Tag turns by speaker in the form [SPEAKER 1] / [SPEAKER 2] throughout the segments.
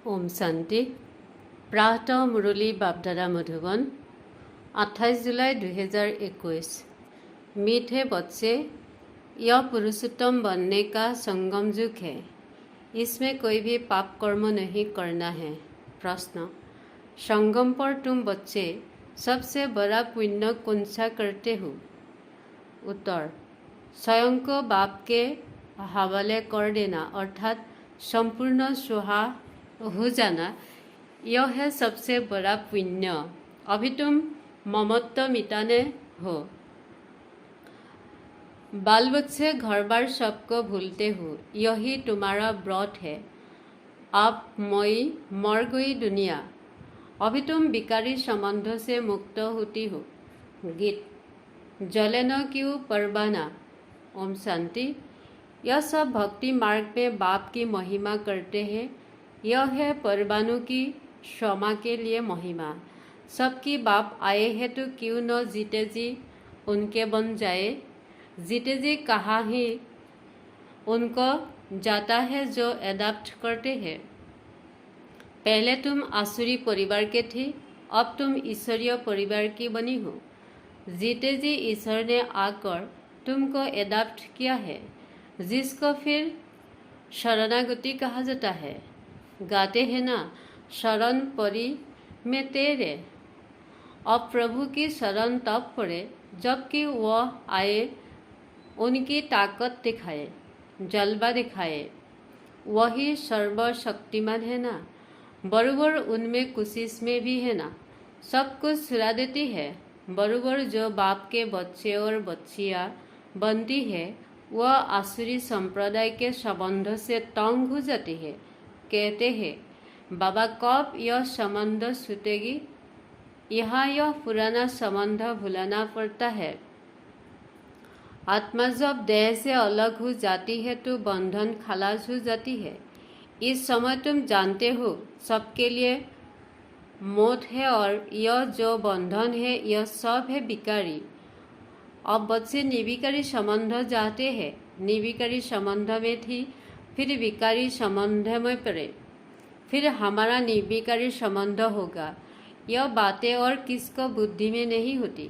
[SPEAKER 1] ओम शांति। प्रातः मुरली बापदादा मधुबन 28 जुलाई 2021। मीठे बच्चे, यह पुरुषोत्तम बनने का संगम युग है। इसमें कोई भी पाप कर्म नहीं करना है। प्रश्न: संगम पर तुम बच्चे सबसे बड़ा पुण्य कौन सा करते हो? उत्तर: स्वयं को बाप के हवाले कर देना अर्थात संपूर्ण सुहा हो जाना, यह है सबसे बड़ा पुण्य। अभी तुम ममत्व मिटाने हो। बाल बच्चे घर बार सबको भूलते हो, यही तुम्हारा व्रत है। अब मैं मर गई दुनिया, अभी तुम विकारी संबंधों से मुक्त होती हो। गीत: जले न क्यों परवाना। ओम शांति। यह सब भक्ति मार्ग में बाप की महिमा करते हैं। यह है परवानों की क्षमा के लिए महिमा। सबकी बाप आए हैं तो क्यों न जीते जी उनके बन जाए। जीते जी कहाँ ही उनको जाता है जो एडाप्ट करते हैं। पहले तुम आसुरी परिवार के थे, अब तुम ईश्वरीय परिवार की बनी हो। जीते जी ईश्वर ने आकर तुमको एडाप्ट किया है, जिसको फिर शरणागति कहा जाता है। गाते हैं ना, शरण परी में तेरे। अब प्रभु की शरण तब पड़े जबकि वह आए, उनकी ताकत दिखाए, जलवा दिखाए। वही सर्वशक्तिमान है ना, बरोबर उनमें कोशिश में भी है ना, सब कुछ सुला देती है। बरोबर जो बाप के बच्चे और बच्चियाँ बनती है, वह आसुरी संप्रदाय के संबंध से तंग हो जाती है। कहते हैं, बाबा कब यह संबंध छूटेगी। यहाँ यह पुराना संबंध भुलाना पड़ता है। आत्मा जब देह से अलग हो जाती है तो बंधन खलास हो जाती है। इस समय तुम जानते हो सबके लिए मौत है और यह जो बंधन है यह सब है विकारी। अब बच्चे निर्विकारी संबंध चाहते हैं। निर्विकारी संबंध में थी, फिर विकारी संबंध में पड़े, फिर हमारा निर्विकारी संबंध होगा। यह बातें और किसको बुद्धि में नहीं होती।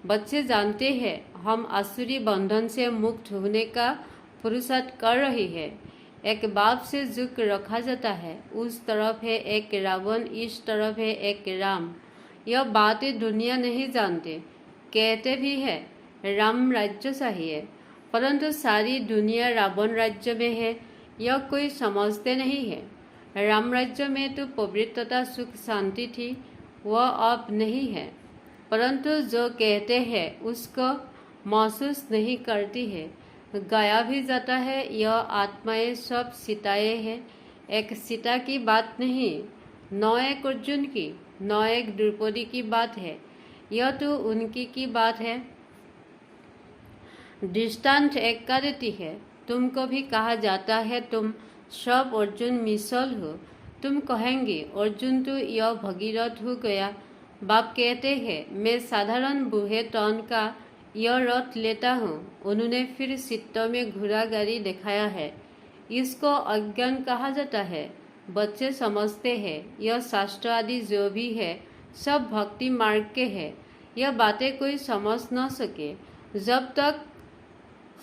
[SPEAKER 1] बच्चे जानते हैं हम आसुरी बंधन से मुक्त होने का पुरुषार्थ कर रही है। एक बाप से जुक रखा जाता है, उस तरफ है एक रावण, इस तरफ है एक राम। यह बातें दुनिया नहीं जानते। कहते भी है राम राज्य चाहिए, परंतु सारी दुनिया रावण राज्य में है, यह कोई समझते नहीं है। राम राज्य में तो पवित्रता सुख शांति थी, वह अब नहीं है। परंतु जो कहते हैं उसको महसूस नहीं करती है। गाया भी जाता है यह आत्माएं सब सीताएं हैं। एक सीता की बात नहीं, न एक अर्जुन की, न एक द्रौपदी की बात है, यह तो उनकी की बात है। दृष्टांत एक का देती है। तुमको भी कहा जाता है तुम सब अर्जुन मिसल हो। तुम कहेंगे अर्जुन तो यह भगीरथ हो गया। बाप कहते हैं मैं साधारण बूढ़े टन का यह रथ लेता हूँ। उन्होंने फिर चित्तों में घोड़ा गाड़ी दिखाया है। इसको अज्ञान कहा जाता है। बच्चे समझते हैं यह शास्त्र आदि जो भी है सब भक्ति मार्ग के है। यह बातें कोई समझ न सके जब तक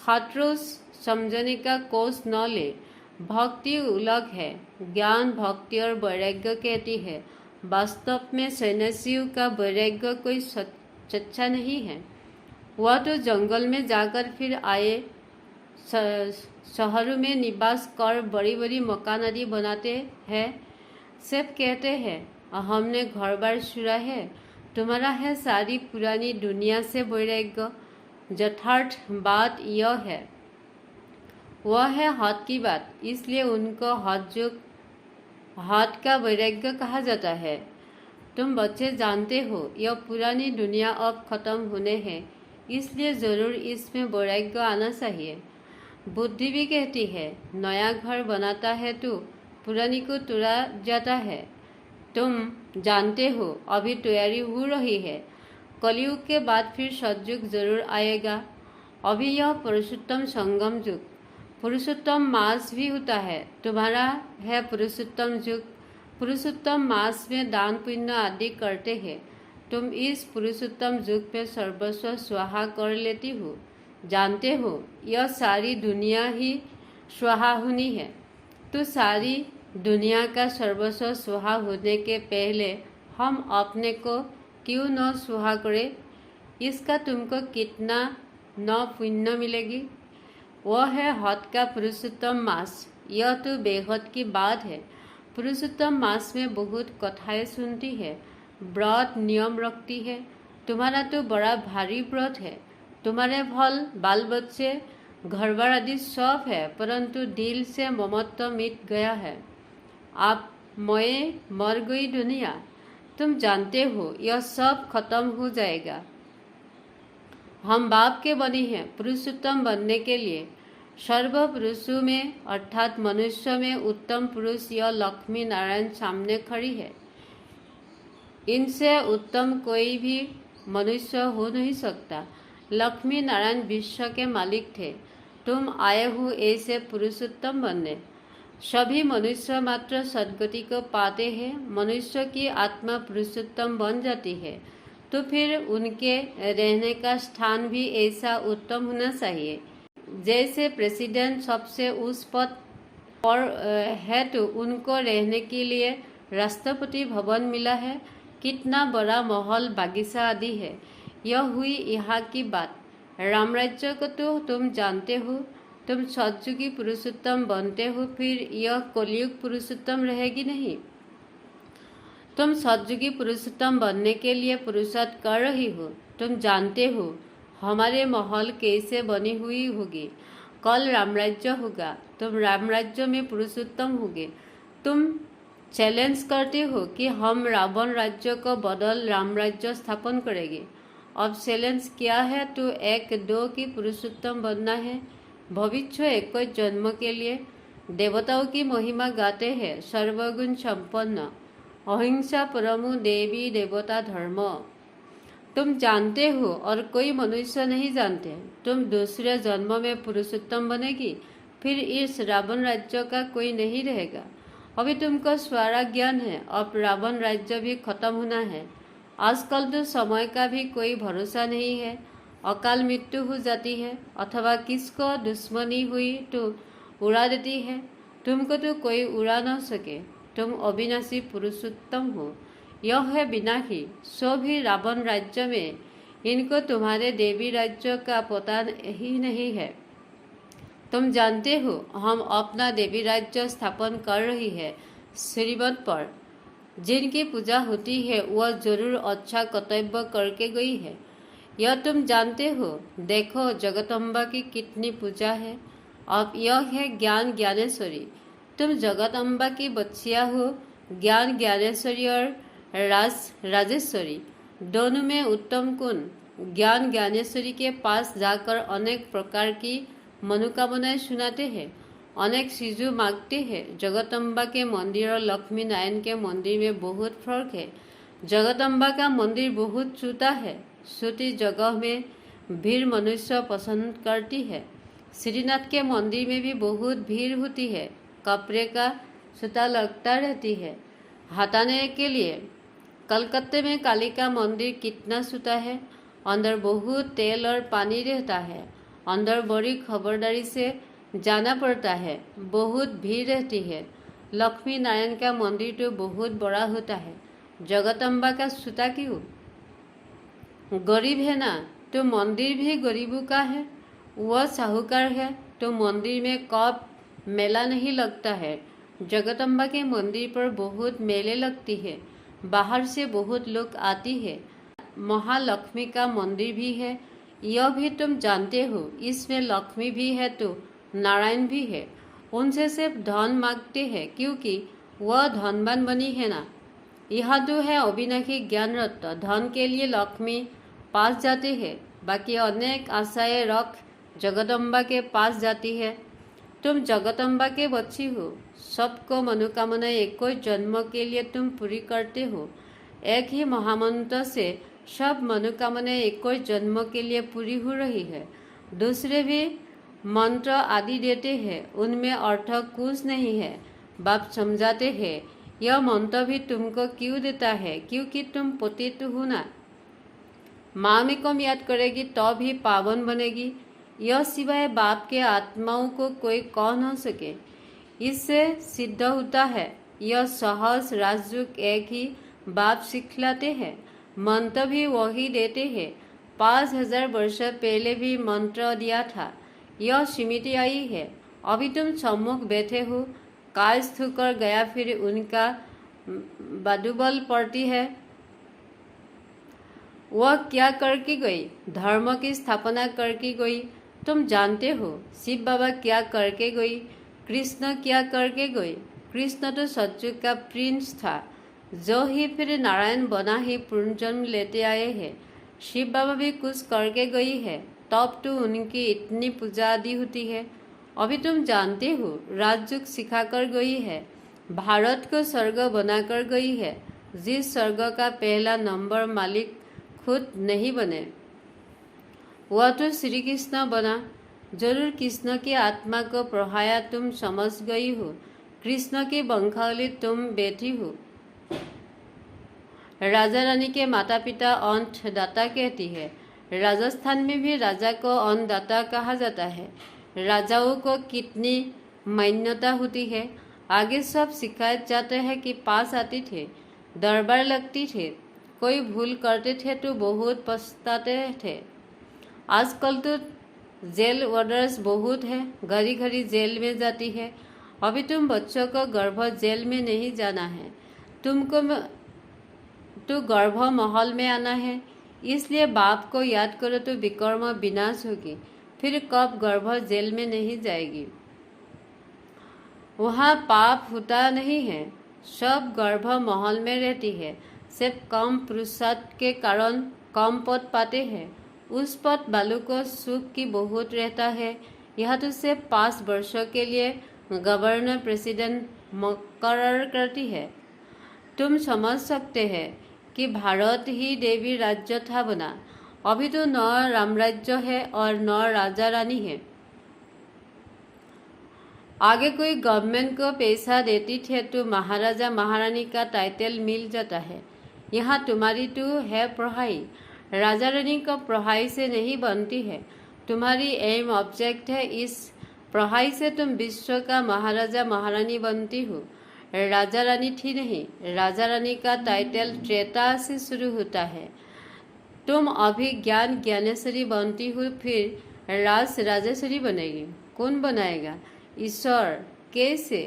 [SPEAKER 1] हाथरोज समझने का कोर्स न ले। भक्ति अलग है, ज्ञान भक्ति और वैराग्य कहती है। वास्तव में सन्यासियों का वैराग्य कोई सच्चा नहीं है। वह तो जंगल में जाकर फिर आए, शहरों में निवास कर बड़ी बड़ी मकान आदि बनाते हैं। सब कहते हैं हमने घर बार छुड़ा है। तुम्हारा है सारी पुरानी दुनिया से वैराग्य। यथार्थ बात यह है, वह है हाथ की बात, इसलिए उनको हाथ का वैराग्य कहा जाता है। तुम बच्चे जानते हो यह पुरानी दुनिया अब खत्म होने है, इसलिए जरूर इसमें वैराग्य आना चाहिए। बुद्धि भी कहती है नया घर बनाता है तो पुरानी को तोड़ा जाता है। तुम जानते हो अभी तैयारी हो रही है। कलयुग के बाद फिर सतयुग जरूर आएगा। अभी यह पुरुषोत्तम संगम युग, पुरुषोत्तम मास भी होता है। तुम्हारा है पुरुषोत्तम युग, पुरुषोत्तम मास में दान पुण्य आदि करते हैं। तुम इस पुरुषोत्तम युग में सर्वस्व स्वाहा कर लेती हो। जानते हो यह सारी दुनिया ही स्वाहा होनी है। तो सारी दुनिया का सर्वस्व स्वाहा होने के पहले हम अपने को क्यों न स्वाहा करें? इसका तुमको कितना न पुण्य मिलेगी। वह है हद का पुरुषोत्तम मास। यह तो बेहद की बात है। पुरुषोत्तम मास में बहुत कथाएं सुनती है, व्रत नियम रखती है। तुम्हारा तो बड़ा भारी व्रत है। तुम्हारे फल बाल बच्चे घर बार आदि सब है, परंतु दिल से ममत्व मिट गया है। आप मैं मर गई दुनिया। तुम जानते हो यह सब खत्म हो जाएगा। हम बाप के बने हैं पुरुषोत्तम बनने के लिए। सर्व पुरुषों में अर्थात मनुष्य में उत्तम पुरुष यह लक्ष्मी नारायण सामने खड़ी है। इनसे उत्तम कोई भी मनुष्य हो नहीं सकता। लक्ष्मी नारायण विश्व के मालिक थे। तुम आए हो ऐसे पुरुषोत्तम बनने। सभी मनुष्य मात्र सद्गति को पाते हैं। मनुष्य की आत्मा पुरुषोत्तम बन जाती है तो फिर उनके रहने का स्थान भी ऐसा उत्तम होना चाहिए। जैसे प्रेसिडेंट सबसे उस पद पर है तो उनको रहने के लिए राष्ट्रपति भवन मिला है। कितना बड़ा महल बागीचा आदि है। यह हुई यहाँ की बात। राम राज्य को तो तुम जानते हो। तुम सतयुगी पुरुषोत्तम बनते हो, फिर यह कलयुग पुरुषोत्तम रहेगी नहीं। तुम सतयुगी पुरुषोत्तम बनने के लिए पुरुषार्थ कर रही हो। तुम जानते हो हमारे महल कैसे बनी हुई होगी। कल रामराज्य होगा। तुम रामराज्य में पुरुषोत्तम होगे। तुम चैलेंज करते हो कि हम रावण राज्य को बदल रामराज्य स्थापन करेंगे। अब चैलेंज क्या है? तो 1-2 की पुरुषोत्तम बनना है। भविष्य 21 जन्म के लिए देवताओं की महिमा गाते हैं। सर्वगुण संपन्न, अहिंसा परमो देवी देवता धर्म। तुम जानते हो और कोई मनुष्य नहीं जानते। तुम दूसरे जन्म में पुरुषोत्तम बनेगी, फिर इस रावण राज्य का कोई नहीं रहेगा। अभी तुमको सारा ज्ञान है। अब रावण राज्य भी खत्म होना है। आजकल तो समय का भी कोई भरोसा नहीं है। अकाल मृत्यु हो जाती है अथवा किसको दुश्मनी हुई तो उड़ा देती है। तुमको तो कोई उड़ा न सके। तुम अविनाशी पुरुषोत्तम हो। यह है विनाशी। सो भी रावण राज्य में इनको तुम्हारे देवी राज्य का पता ही नहीं है। तुम जानते हो हम अपना देवी राज्य स्थापन कर रही है। श्रीमत पर जिनकी पूजा होती है वह जरूर अच्छा कर्तव्य करके गई है। यह तुम जानते हो। देखो जगदम्बा की कितनी पूजा है। अब यह है ज्ञान ज्ञानेश्वरी। तुम जगदम्बा की बच्चियाँ हो। ज्ञान ज्ञानेश्वरी और राजेश्वरी दोनों में उत्तम गुण। ज्ञान ज्ञानेश्वरी के पास जाकर अनेक प्रकार की मनोकामनाएं सुनाते हैं, अनेक चीज़ों मांगते हैं। जगदम्बा के मंदिर और लक्ष्मी नारायण के मंदिर में बहुत फर्क है। जगदम्बा का मंदिर बहुत छोटा है। छोटी जगह में भीड़ मनुष्य पसंद करती है। श्रीनाथ के मंदिर में भी बहुत भीड़ होती है। कपड़े का सूता लगता रहती है हटाने के लिए। कलकत्ते में काली का मंदिर कितना सूता है। अंदर बहुत तेल और पानी रहता है। अंदर बड़ी खबरदारी से जाना पड़ता है। बहुत भीड़ रहती है। लक्ष्मी नारायण का मंदिर तो बहुत बड़ा होता है। जगदम्बा का सूता क्यों? गरीब है ना, तो मंदिर भी गरीबों का है। वह साहूकार है तो मंदिर में कब मेला नहीं लगता है। जगदम्बा के मंदिर पर बहुत मेले लगती है। बाहर से बहुत लोग आती है। महालक्ष्मी का मंदिर भी है। यह भी तुम जानते हो। इसमें लक्ष्मी भी है तो नारायण भी है। उनसे सिर्फ धन मांगते हैं क्योंकि वह धनवान बनी है ना। यह तो है अविनाशी ज्ञान रत्न। धन के लिए लक्ष्मी पास जाते हैं, बाकी अनेक आशाएं रख जगदम्बा के पास जाती है। तुम जगदम्बा के बच्ची हो। सबको मनोकामना 21 जन्म के लिए तुम पूरी करते हो। एक ही महामंत्र से सब मनोकामना 21 जन्म के लिए पूरी हो रही है। दूसरे भी मंत्र आदि देते हैं, उनमें अर्थ कुछ नहीं है। बाप समझाते हैं यह मंत्र भी तुमको क्यों देता है? क्योंकि तुम पतित हो ना। मामेकम याद करेगी तो भी पावन बनेगी। यह सिवाय बाप के आत्माओं को कोई कह न सके। इससे सिद्ध होता है यह सहज राजयोग एक ही बाप सिखलाते हैं, मंत्र भी वही देते हैं। 5000 वर्ष पहले भी मंत्र दिया था। यह स्मृति आई है। अभी तुम सम्मुख बैठे हो, काश ठुकर गया फिर उनका बादुबल पड़ती है। वह क्या करके गई? धर्म की स्थापना करके गई। तुम जानते हो शिव बाबा क्या करके गई, कृष्ण क्या करके गई। कृष्ण तो सतयुग का प्रिंस था, जो ही फिर नारायण बना ही पुनर्जन्म लेते आए हैं। शिव बाबा भी कुछ करके गई है, तब तो उनकी इतनी पूजा आदि होती है। अभी तुम जानते हो राजयोग सिखाकर गई है, भारत को स्वर्ग बनाकर गई है। जिस स्वर्ग का पहला नंबर मालिक खुद नहीं बने, वह तो श्री कृष्ण बना। जरूर कृष्ण की आत्मा को पढ़ाया तुम समझ गई हो। कृष्ण की वंशावली तुम बैठी हो। राजा रानी के माता पिता अन्नदाता कहती है। राजस्थान में भी राजा को अन्नदाता कहा जाता है। राजाओं को कितनी मान्यता होती है। आगे सब शिकायत जाते हैं कि पास आती थे, दरबार लगती थे, कोई भूल करते थे तो बहुत पछताते थे। आजकल तो जेल वार्डर्स बहुत है, घड़ी घड़ी जेल में जाती है। अभी तुम बच्चों को गर्भ जेल में नहीं जाना है, तुमको तो गर्भ महल में आना है। इसलिए बाप को याद करो तो विकर्म विनाश होगी, फिर कब गर्भ जेल में नहीं जाएगी। वहाँ पाप होता नहीं है, सब गर्भ महल में रहती है। सिर्फ कम पुरुषार्थ के कारण कम पद पाते हैं। उस पद वालों को सुख की बहुत रहता है। यह तो सिर्फ 5 वर्षों के लिए गवर्नर प्रेसिडेंट मुकर्रर करती है। तुम समझ सकते हैं कि भारत ही देवी राज्य था बना। अभी तो न रामराज्य है और न राजा रानी है। आगे कोई गवर्नमेंट को पैसा देती थे तो महाराजा महारानी का टाइटल मिल जाता है। यहाँ तुम्हारी तो है पढ़ाई, राजा रानी को पढ़ाई से नहीं बनती है। तुम्हारी एम ऑब्जेक्ट है, इस पढ़ाई से तुम विश्व का महाराजा महारानी बनती हो। राजा रानी थी नहीं। राजा रानी का टाइटल त्रेता से शुरू होता है। तुम अभी ज्ञान ज्ञानेश्वरी बनती हो, फिर राज राजेश्वरी बनेगी। कौन बनाएगा? ईश्वर। कैसे?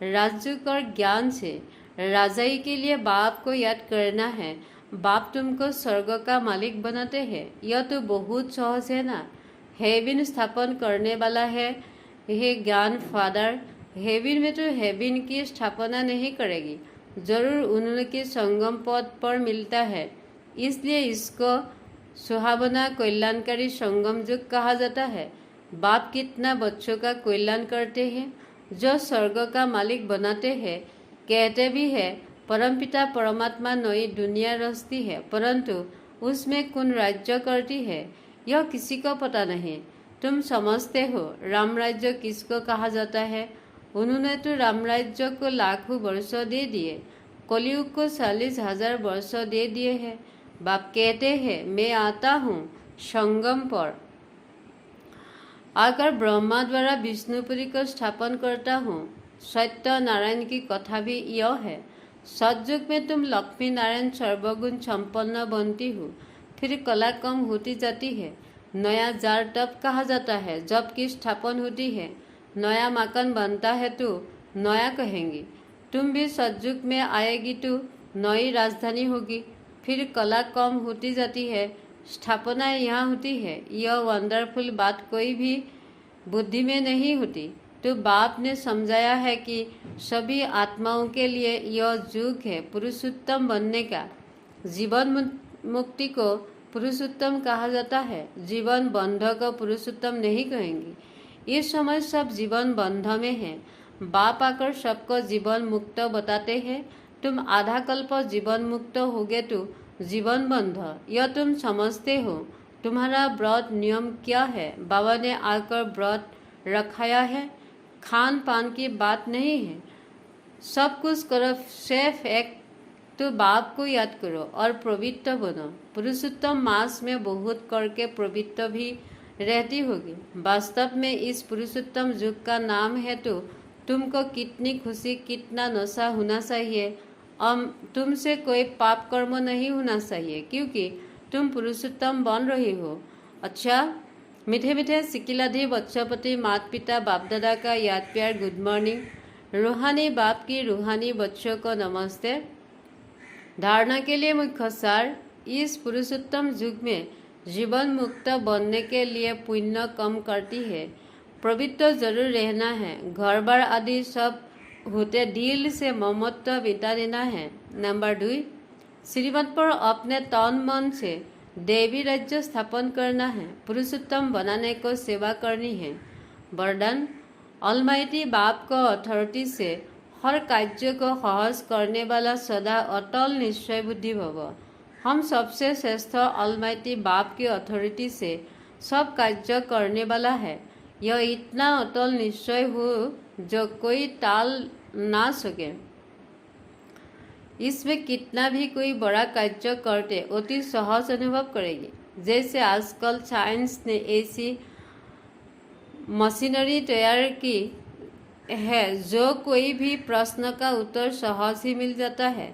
[SPEAKER 1] राजयोग और ज्ञान से। राजाई के लिए बाप को याद करना है। बाप तुमको स्वर्ग का मालिक बनाते हैं। यह तो बहुत सहज है ना। हेविन स्थापन करने वाला है हे ज्ञान फादर। हेविन में तो हेविन की स्थापना नहीं करेगी, जरूर उनके संगम पद पर मिलता है। इसलिए इसको सुहावना कल्याणकारी संगम युग कहा जाता है। बाप कितना बच्चों का कल्याण करते हैं, जो स्वर्ग का मालिक बनाते हैं। कहते भी है परमपिता परमात्मा नई दुनिया रचती है, परंतु उसमें कौन राज्य करती है यह किसी को पता नहीं। तुम समझते हो राम राज्य किसको कहा जाता है? उन्होंने तो राम राज्य को लाखों वर्षों दे दिए, कलयुग को 40,000 वर्षों दे दिए हैं। बाप कहते हैं मैं आता हूँ संगम पर आकर ब्रह्मा द्वारा विष्णुपुरी को स्थापन करता हूँ। सत्य नारायण की कथा भी यह है। सतयुग में तुम लक्ष्मी नारायण सर्वगुण संपन्न बनती हो, फिर कला कम होती जाती है। नया जार तब कहा जाता है जबकि स्थापन होती है। नया मकान बनता है तो नया कहेंगे। तुम भी सतयुग में आएगी तो नई राजधानी होगी, फिर कला कम होती जाती है, स्थापना यहाँ होती है। यह वंडरफुल बात कोई भी बुद्धि में नहीं होती। तो बाप ने समझाया है कि सभी आत्माओं के लिए यह युग है पुरुषोत्तम बनने का। जीवन मुक्ति को पुरुषोत्तम कहा जाता है, जीवन बंध को पुरुषोत्तम नहीं कहेंगे। इस समय सब जीवन बंध में है। बाप आकर सबको जीवन मुक्त बताते हैं। तुम आधा कल्प जीवन मुक्त हो गए तो जीवन बंध यह तुम समझते हो। तुम्हारा व्रत नियम क्या है? बाबा ने आकर व्रत रखाया है, खान पान की बात नहीं है। सब कुछ करो, सिर्फ एक तो बाप को याद करो और पवित्र बनो। पुरुषोत्तम मास में बहुत करके पवित्र भी रहती होगी। वास्तव में इस पुरुषोत्तम युग का नाम है तो तुमको कितनी खुशी, कितना नशा होना चाहिए। तुमसे कोई पाप कर्म नहीं होना चाहिए क्योंकि तुम पुरुषोत्तम बन रही हो। अच्छा, मीठे मीठे सिकिलाधि बच्चों माता पिता बाप दादा का याद प्यार, गुड मॉर्निंग। रूहानी बाप की रूहानी बच्चों को नमस्ते। धारणा के लिए मुख्य सार, इस पुरुषोत्तम युग में जीवन मुक्त बनने के लिए पुण्य कम करती है, पवित्र जरूर रहना है, घर बार आदि सब होते दिल से ममत्व बिता देना है। नंबर 2, श्रीमत पर अपने तन मन से देवी राज्य स्थापन करना है, पुरुषोत्तम बनाने को सेवा करनी है। वरदान, ऑलमाइटी बाप को अथॉरिटी से हर कार्य को सहज करने वाला सदा अटल निश्चय बुद्धि भव। हम सबसे श्रेष्ठ ऑलमाइटी बाप की अथॉरिटी से सब कार्य करने वाला है। यह इतना अटल निश्चय हो जो कोई टाल ना सके। इसमें कितना भी कोई बड़ा कार्य करते अति सहज अनुभव करेगी। जैसे आजकल साइंस ने ऐसी मशीनरी तैयार की है जो कोई भी प्रश्न का उत्तर सहज ही मिल जाता है,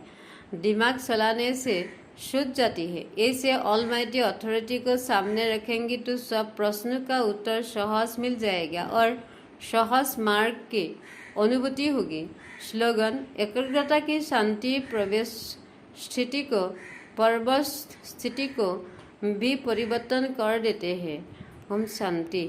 [SPEAKER 1] दिमाग चलाने से सूझ जाती है। ऐसे ऑलमाइटी अथॉरिटी को सामने रखेंगी तो सब प्रश्नों का उत्तर सहज मिल जाएगा और सहज मार्ग की अनुभूति होगी। स्लोगन, एकाग्रता की शांति प्रवेश स्थिति को, परवश स्थिति को भी परिवर्तन कर देते हैं। हम शांति।